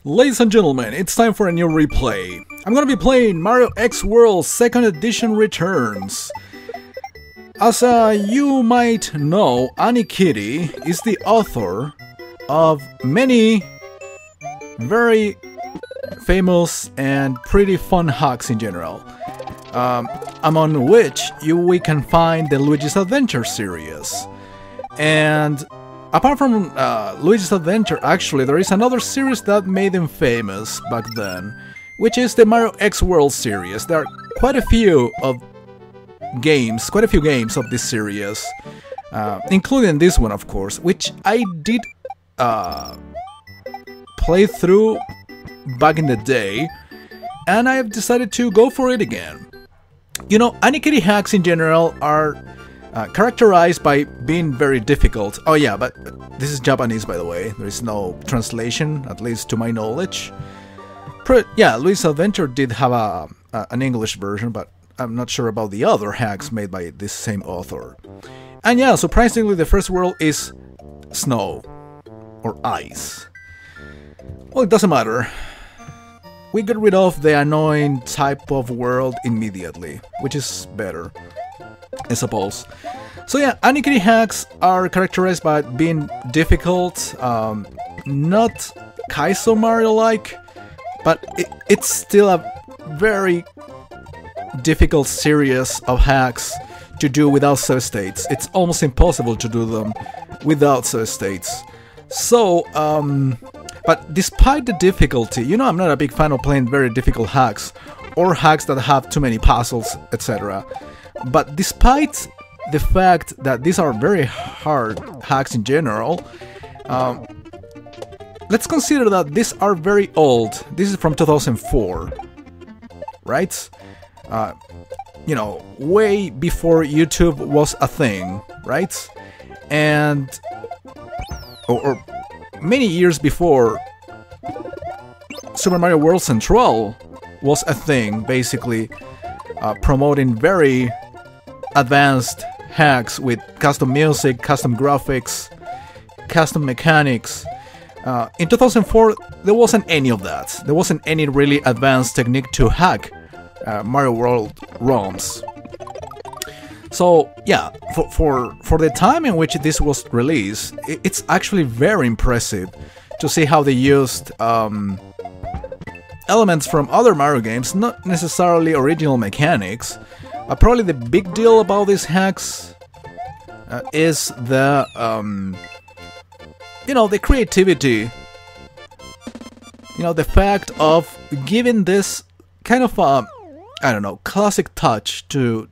Ladies and gentlemen, it's time for a new replay. I'm gonna be playing Mario X World 2nd Edition Returns. As you might know, Annie Kitty is the author of many very famous and pretty fun hacks in general, among which we can find the Luigi's Adventure series. And apart from Luigi's Adventure, actually, there is another series that made him famous back then, which is the Mario X World series. There are quite a few games of this series, including this one, of course, which I did play through back in the day, and I have decided to go for it again. You know, Annie Kitty hacks in general are characterized by being very difficult. Oh yeah, but this is Japanese, by the way. There is no translation, at least to my knowledge. Yeah, Luigi's Adventure did have an English version, but I'm not sure about the other hacks made by this same author. And yeah, surprisingly, the first world is snow or ice. Well, it doesn't matter. We get rid of the annoying type of world immediately, which is better, I suppose. So yeah, Annie Kitty hacks are characterized by being difficult, not Kaizo Mario-like, but it's still a very difficult series of hacks to do without save states. It's almost impossible to do them without save states. So, but despite the difficulty, you know, I'm not a big fan of playing very difficult hacks or hacks that have too many puzzles, etc. But despite the fact that these are very hard hacks in general, let's consider that these are very old. This is from 2004, right? You know, way before YouTube was a thing, right? And or many years before Super Mario World Central was a thing, basically promoting very advanced hacks with custom music, custom graphics, custom mechanics. In 2004, there wasn't any of that. There wasn't any really advanced technique to hack Mario World ROMs. So yeah, for the time in which this was released, it's actually very impressive to see how they used elements from other Mario games, not necessarily original mechanics. Probably the big deal about these hacks is the you know, the creativity. You know, the fact of giving this kind of I don't know, classic touch to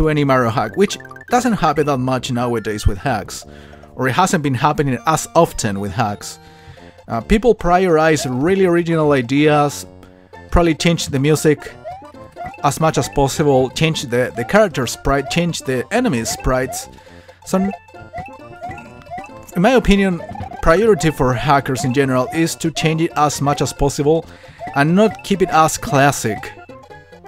any Mario hack, which doesn't happen that much nowadays with hacks, or it hasn't been happening as often with hacks. People prioritize really original ideas, probably change the music as much as possible, change the character sprite, change the enemy sprites. So, in my opinion, priority for hackers in general is to change it as much as possible and not keep it as classic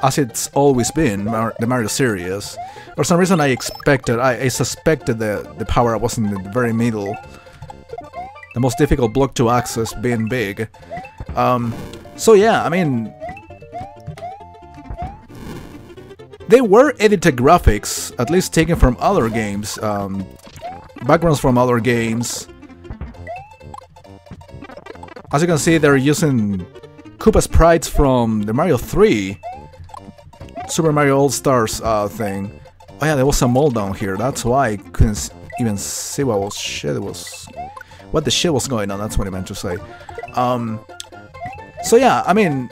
as it's always been, the Mario series. For some reason I suspected the power was in the very middle. The most difficult block to access being big. So yeah, I mean, they were edited graphics, at least taken from other games, backgrounds from other games. As you can see, they're using Koopa sprites from the Mario 3 Super Mario All-Stars thing. Oh yeah, there was a mole down here. That's why I couldn't even see what the shit was going on. That's what I meant to say. So yeah, I mean,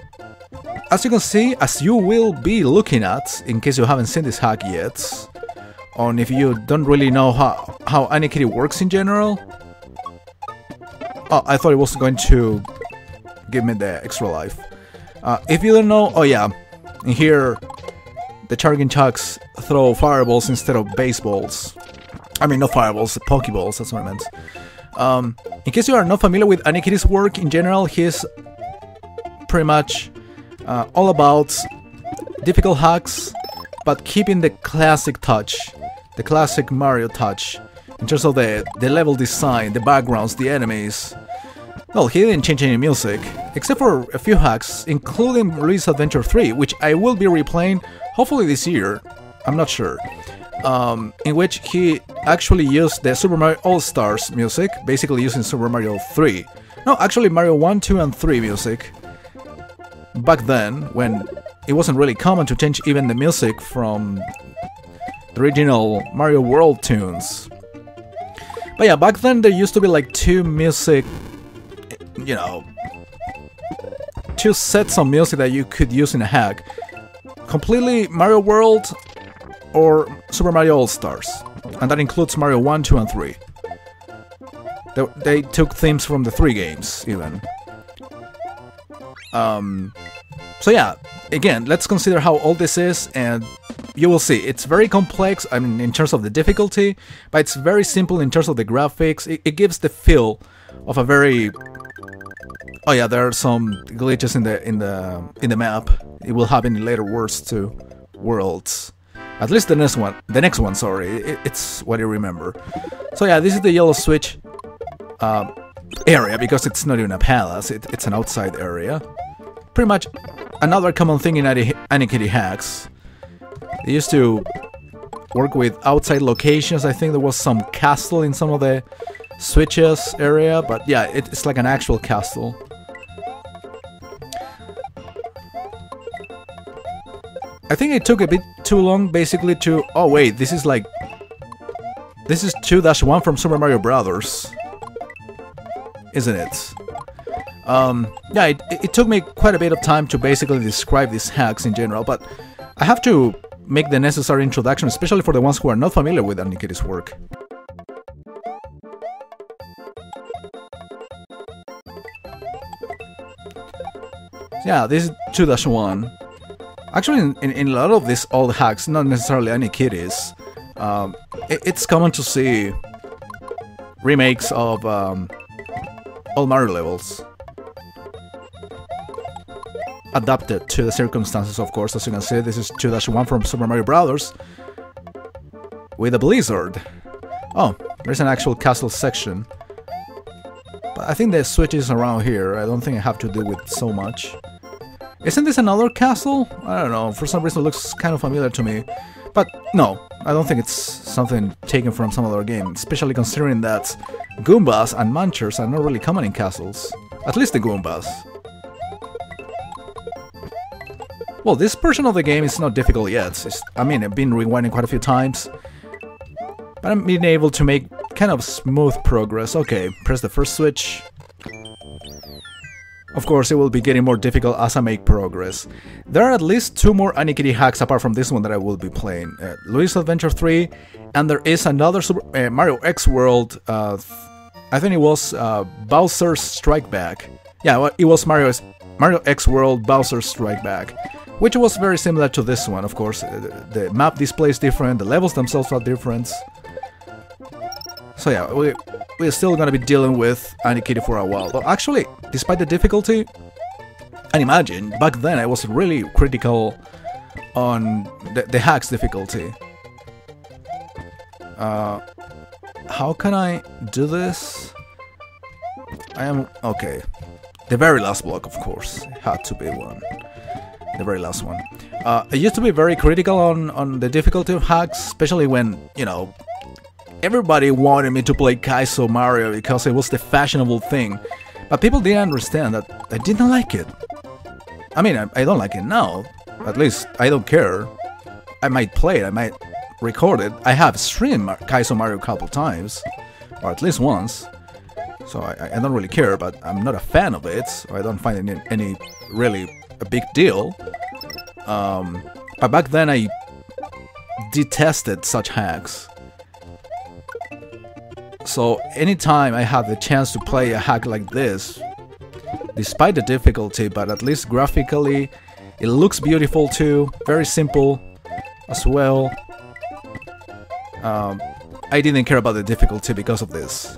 as you can see, as you will be looking at, in case you haven't seen this hack yet, or if you don't really know how Annie Kitty works in general. Oh, I thought it was going to give me the extra life. If you don't know, oh yeah, in here, the Charging Chucks throw fireballs instead of baseballs. I mean, not fireballs, pokeballs, that's what I meant. In case you are not familiar with Annie Kitty's work in general, he's pretty much all about difficult hacks, but keeping the classic touch, the classic Mario touch, in terms of the level design, the backgrounds, the enemies. Well, he didn't change any music, except for a few hacks, including Luigi's Adventure 3, which I will be replaying hopefully this year, I'm not sure, in which he actually used the Super Mario All-Stars music, basically using Super Mario 3. No, actually Mario 1, 2, and 3 music. Back then, when it wasn't really common to change even the music from the original Mario World tunes. But yeah, back then there used to be like two sets of music that you could use in a hack. Completely Mario World or Super Mario All-Stars. And that includes Mario 1, 2, and 3. They took themes from the 3 games, even. So yeah, again, let's consider how old this is, and you will see, it's very complex, I mean, in terms of the difficulty, but it's very simple in terms of the graphics. It gives the feel of a very... Oh yeah, there are some glitches in the map. It will happen in later worlds. At least the next one, sorry. It's what I remember. So yeah, this is the yellow switch area, because it's not even a palace, it's an outside area. Pretty much another common thing in Anikitty hacks. They used to work with outside locations. I think there was some castle in some of the switches area, but yeah, it's like an actual castle. I think it took a bit too long basically to... Oh wait, this is 2-1 from Super Mario Brothers, isn't it? Yeah, it took me quite a bit of time to basically describe these hacks in general, but I have to make the necessary introduction, especially for the ones who are not familiar with Anikitty's work. Yeah, this is 2-1. Actually, in a lot of these old hacks, not necessarily Anikitty's, it's common to see remakes of old Mario levels. Adapted to the circumstances, of course. As you can see, this is 2-1 from Super Mario Brothers with a blizzard. Oh, there's an actual castle section. But I think the switch is around here. I don't think I have to deal with so much. Isn't this another castle? I don't know, for some reason it looks kind of familiar to me. But no, I don't think it's something taken from some other game, especially considering that Goombas and Munchers are not really common in castles. At least the Goombas. Well, this portion of the game is not difficult yet. I mean, I've been rewinding quite a few times, but I'm being able to make kind of smooth progress. Okay, press the first switch. Of course, it will be getting more difficult as I make progress. There are at least 2 more Anikitty hacks apart from this one that I will be playing. Luigi's Adventure 3, and there is another Mario X World, I think it was Bowser's Strike Back. Yeah, well, it was Mario X World Bowser's Strike Back, which was very similar to this one, of course. The map display is different, the levels themselves are different. So yeah, we're still gonna be dealing with Anikitty for a while. But actually, despite the difficulty, and imagine, back then I was really critical on the hack's difficulty. How can I do this? Okay. The very last block, of course, had to be one. The very last one. I used to be very critical on the difficulty of hacks, especially when, you know, everybody wanted me to play Kaizo Mario because it was the fashionable thing. But people didn't understand that I didn't like it. I mean, I don't like it now. At least, I don't care. I might play it, I might record it. I have streamed Kaizo Mario a couple times, or at least once. So I don't really care, but I'm not a fan of it, so I don't find any really a big deal. But back then I detested such hacks. So anytime I have the chance to play a hack like this, despite the difficulty, but at least graphically, it looks beautiful too, very simple as well. I didn't care about the difficulty because of these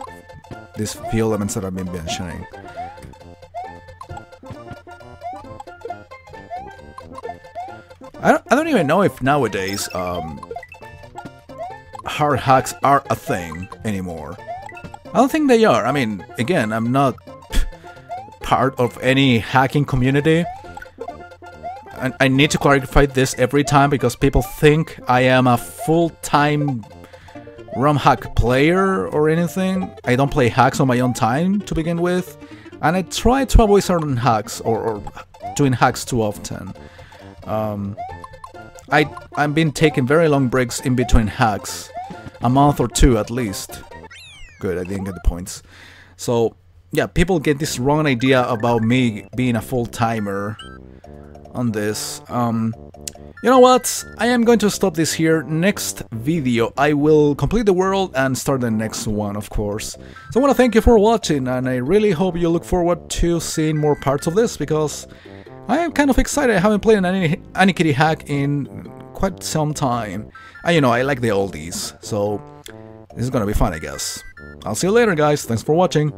few elements that I've been mentioning. I don't even know if nowadays hard hacks are a thing anymore. I don't think they are. I mean, again, I'm not part of any hacking community. And I need to clarify this every time because people think I am a full-time ROM hack player or anything. I don't play hacks on my own time to begin with, and I try to avoid certain hacks or doing hacks too often. I've been taking very long breaks in between hacks, a month or two at least. Good, I didn't get the points. So yeah, people get this wrong idea about me being a full-timer on this. You know what? I am going to stop this here. Next video, I will complete the world and start the next one, of course. So I want to thank you for watching, and I really hope you look forward to seeing more parts of this, because I am kind of excited. I haven't played an Anikitty hack in quite some time. And you know, I like the oldies, so this is gonna be fun, I guess. I'll see you later, guys. Thanks for watching.